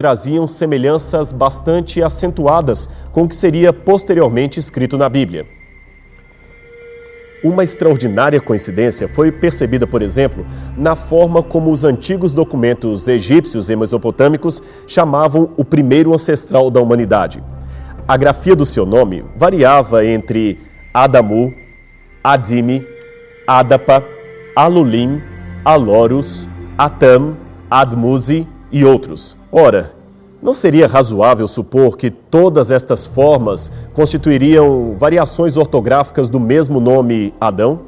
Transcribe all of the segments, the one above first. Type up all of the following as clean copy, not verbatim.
traziam semelhanças bastante acentuadas com o que seria posteriormente escrito na Bíblia. Uma extraordinária coincidência foi percebida, por exemplo, na forma como os antigos documentos egípcios e mesopotâmicos chamavam o primeiro ancestral da humanidade. A grafia do seu nome variava entre Adamu, Adime, Adapa, Alulim, Alorus, Atam, Admuzi e outros. Ora, não seria razoável supor que todas estas formas constituiriam variações ortográficas do mesmo nome Adão?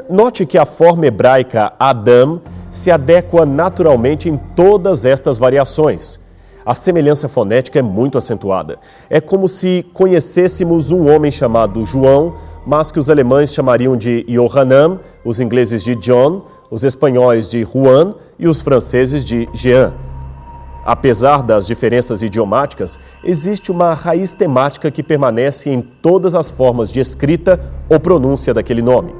Note que a forma hebraica Adam se adequa naturalmente em todas estas variações. A semelhança fonética é muito acentuada. É como se conhecêssemos um homem chamado João, mas que os alemães chamariam de Johanan, os ingleses de John, os espanhóis de Juan e os franceses de Jean. Apesar das diferenças idiomáticas, existe uma raiz temática que permanece em todas as formas de escrita ou pronúncia daquele nome.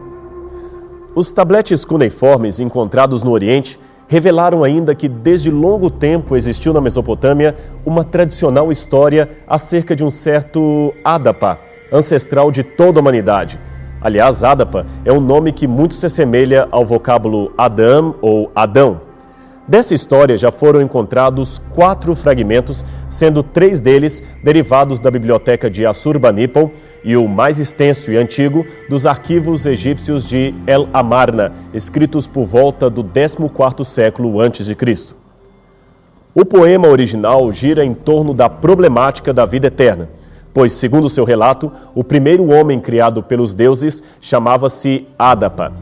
Os tabletes cuneiformes encontrados no Oriente revelaram ainda que desde longo tempo existiu na Mesopotâmia uma tradicional história acerca de um certo Adapa, ancestral de toda a humanidade. Aliás, Adapa é um nome que muito se assemelha ao vocábulo Adam ou Adão. Dessa história já foram encontrados 4 fragmentos, sendo 3 deles derivados da biblioteca de Assurbanipal e o mais extenso e antigo dos arquivos egípcios de El Amarna, escritos por volta do 14º século a.C. O poema original gira em torno da problemática da vida eterna, pois, segundo seu relato, o primeiro homem criado pelos deuses chamava-se Adapa.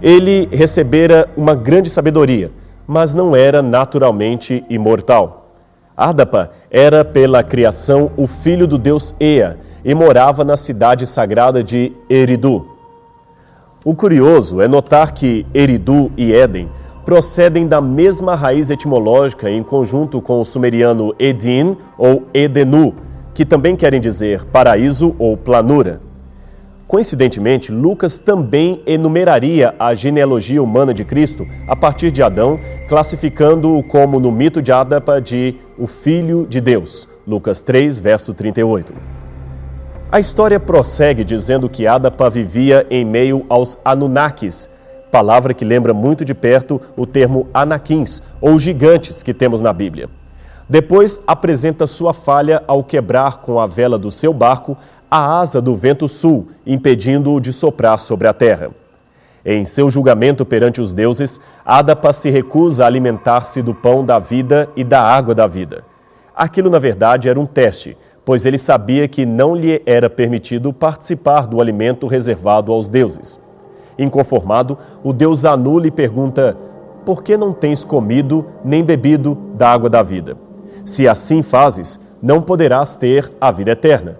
Ele recebera uma grande sabedoria, mas não era naturalmente imortal. Adapa era, pela criação, o filho do deus Ea e morava na cidade sagrada de Eridu. O curioso é notar que Eridu e Éden procedem da mesma raiz etimológica em conjunto com o sumeriano Edin ou Edenu, que também querem dizer paraíso ou planura. Coincidentemente, Lucas também enumeraria a genealogia humana de Cristo a partir de Adão, classificando-o como, no mito de Adapa, de o Filho de Deus. Lucas 3, verso 38. A história prossegue dizendo que Adapa vivia em meio aos Anunnakis, palavra que lembra muito de perto o termo Anaquins, ou gigantes, que temos na Bíblia. Depois apresenta sua falha ao quebrar com a vela do seu barco a asa do vento sul, impedindo-o de soprar sobre a terra. Em seu julgamento perante os deuses, Adapa se recusa a alimentar-se do pão da vida e da água da vida. Aquilo, na verdade, era um teste, pois ele sabia que não lhe era permitido participar do alimento reservado aos deuses. Inconformado, o deus Anu lhe pergunta: por que não tens comido nem bebido da água da vida? Se assim fazes, não poderás ter a vida eterna.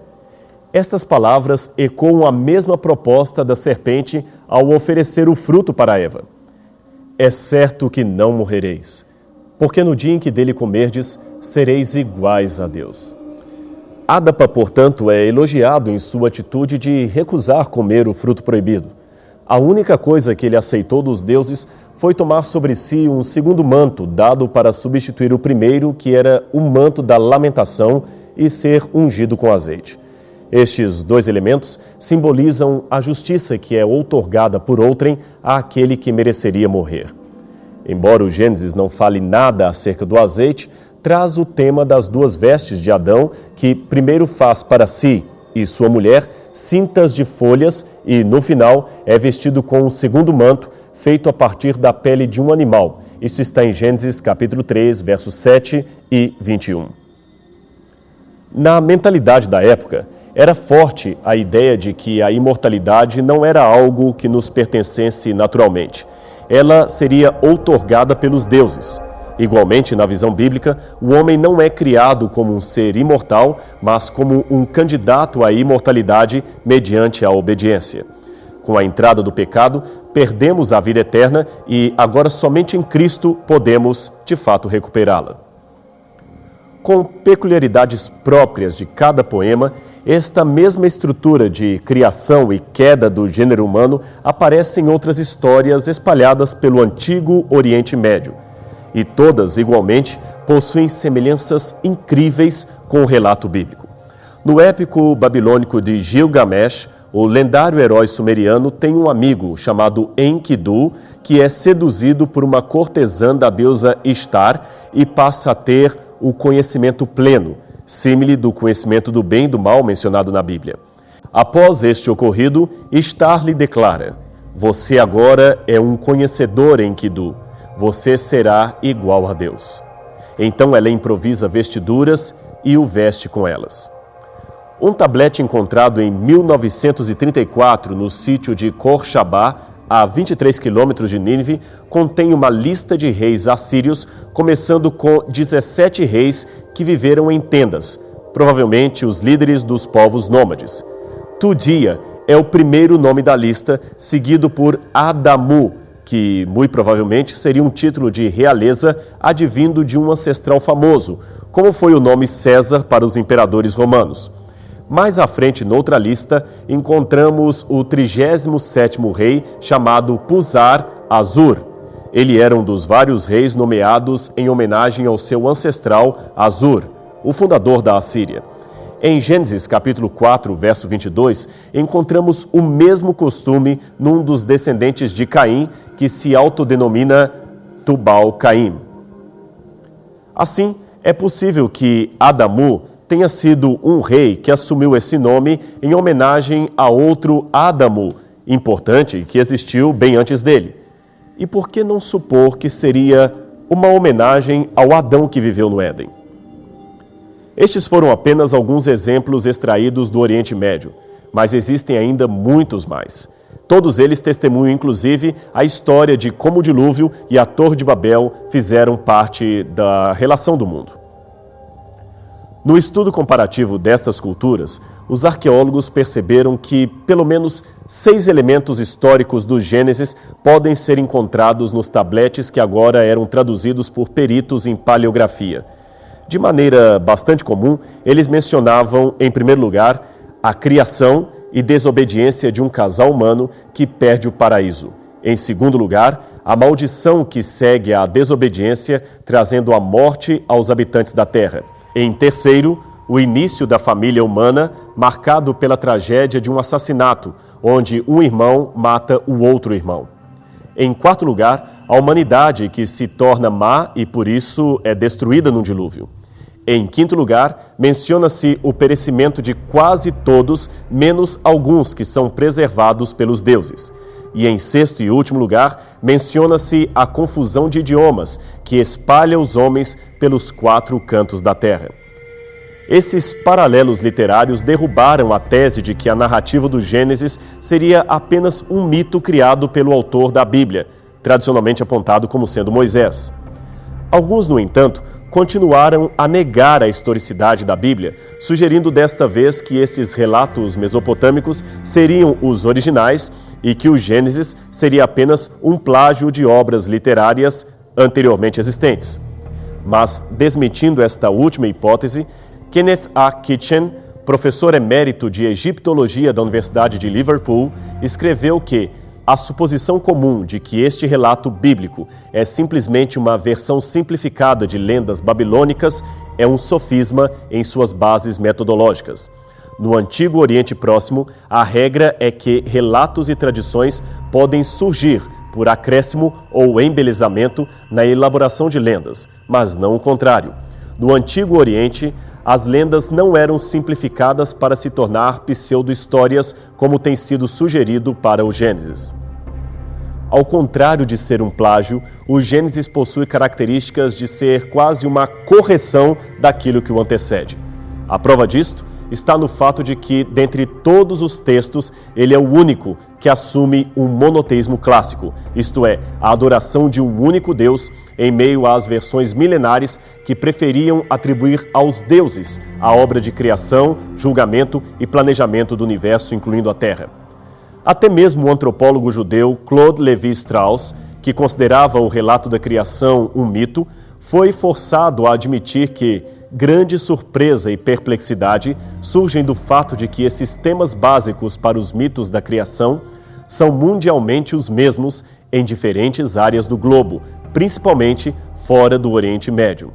Estas palavras ecoam a mesma proposta da serpente ao oferecer o fruto para Eva. É certo que não morrereis, porque no dia em que dele comerdes, sereis iguais a Deus. Adapa, portanto, é elogiado em sua atitude de recusar comer o fruto proibido. A única coisa que ele aceitou dos deuses foi tomar sobre si um segundo manto, dado para substituir o primeiro, que era o manto da lamentação, e ser ungido com azeite. Estes 2 elementos simbolizam a justiça que é outorgada por outrem àquele que mereceria morrer. Embora o Gênesis não fale nada acerca do azeite, traz o tema das 2 vestes de Adão, que primeiro faz para si e sua mulher cintas de folhas e, no final, é vestido com um segundo manto feito a partir da pele de um animal. Isso está em Gênesis capítulo 3, versos 7 e 21. Na mentalidade da época, era forte a ideia de que a imortalidade não era algo que nos pertencesse naturalmente. Ela seria outorgada pelos deuses. Igualmente, na visão bíblica, o homem não é criado como um ser imortal, mas como um candidato à imortalidade mediante a obediência. Com a entrada do pecado, perdemos a vida eterna e agora somente em Cristo podemos, de fato, recuperá-la. Com peculiaridades próprias de cada poema, esta mesma estrutura de criação e queda do gênero humano aparece em outras histórias espalhadas pelo antigo Oriente Médio. E todas, igualmente, possuem semelhanças incríveis com o relato bíblico. No épico babilônico de Gilgamesh, o lendário herói sumeriano tem um amigo chamado Enkidu, que é seduzido por uma cortesã da deusa Ishtar e passa a ter o conhecimento pleno, símile do conhecimento do bem e do mal mencionado na Bíblia. Após este ocorrido, Ishtar lhe declara: "Você agora é um conhecedor, Enkidu. Você será igual a Deus." Então ela improvisa vestiduras e o veste com elas. Um tablete encontrado em 1934 no sítio de Khor-Shabba, a 23 quilômetros de Nínive, contém uma lista de reis assírios, começando com 17 reis que viveram em tendas, provavelmente os líderes dos povos nômades. Tudia é o primeiro nome da lista, seguido por Adamu, que muito provavelmente seria um título de realeza advindo de um ancestral famoso, como foi o nome César para os imperadores romanos. Mais à frente, noutra lista, encontramos o 37º rei, chamado Puzar-Azur. Ele era um dos vários reis nomeados em homenagem ao seu ancestral Azur, o fundador da Assíria. Em Gênesis capítulo 4, verso 22, encontramos o mesmo costume num dos descendentes de Caim, que se autodenomina Tubal-Caim. Assim, é possível que Adamu tenha sido um rei que assumiu esse nome em homenagem a outro Adamu, importante, que existiu bem antes dele. E por que não supor que seria uma homenagem ao Adão que viveu no Éden? Estes foram apenas alguns exemplos extraídos do Oriente Médio, mas existem ainda muitos mais. Todos eles testemunham, inclusive, a história de como o dilúvio e a Torre de Babel fizeram parte da relação do mundo. No estudo comparativo destas culturas, os arqueólogos perceberam que pelo menos 6 elementos históricos do Gênesis podem ser encontrados nos tabletes que agora eram traduzidos por peritos em paleografia. De maneira bastante comum, eles mencionavam, em primeiro lugar, a criação e desobediência de um casal humano que perde o paraíso. Em segundo lugar, a maldição que segue à desobediência, trazendo a morte aos habitantes da terra. Em terceiro, o início da família humana, marcado pela tragédia de um assassinato, onde um irmão mata o outro irmão. Em quarto lugar, a humanidade que se torna má e por isso é destruída num dilúvio. Em quinto lugar, menciona-se o perecimento de quase todos, menos alguns que são preservados pelos deuses. E em sexto e último lugar, menciona-se a confusão de idiomas, que espalha os homens pelos 4 cantos da terra. Esses paralelos literários derrubaram a tese de que a narrativa do Gênesis seria apenas um mito criado pelo autor da Bíblia, tradicionalmente apontado como sendo Moisés. Alguns, no entanto, continuaram a negar a historicidade da Bíblia, sugerindo desta vez que estes relatos mesopotâmicos seriam os originais e que o Gênesis seria apenas um plágio de obras literárias anteriormente existentes. Mas, desmentindo esta última hipótese, Kenneth A. Kitchen, professor emérito de egiptologia da Universidade de Liverpool, escreveu que a suposição comum de que este relato bíblico é simplesmente uma versão simplificada de lendas babilônicas é um sofisma em suas bases metodológicas. No Antigo Oriente Próximo, a regra é que relatos e tradições podem surgir por acréscimo ou embelezamento na elaboração de lendas, mas não o contrário. No Antigo Oriente, as lendas não eram simplificadas para se tornar pseudo-histórias, como tem sido sugerido para o Gênesis. Ao contrário de ser um plágio, o Gênesis possui características de ser quase uma correção daquilo que o antecede. A prova disto está no fato de que, dentre todos os textos, ele é o único que assume um monoteísmo clássico, isto é, a adoração de um único Deus, em meio às versões milenares que preferiam atribuir aos deuses a obra de criação, julgamento e planejamento do universo, incluindo a Terra. Até mesmo o antropólogo judeu Claude Lévi-Strauss, que considerava o relato da criação um mito, foi forçado a admitir que grande surpresa e perplexidade surgem do fato de que esses temas básicos para os mitos da criação são mundialmente os mesmos em diferentes áreas do globo, principalmente fora do Oriente Médio.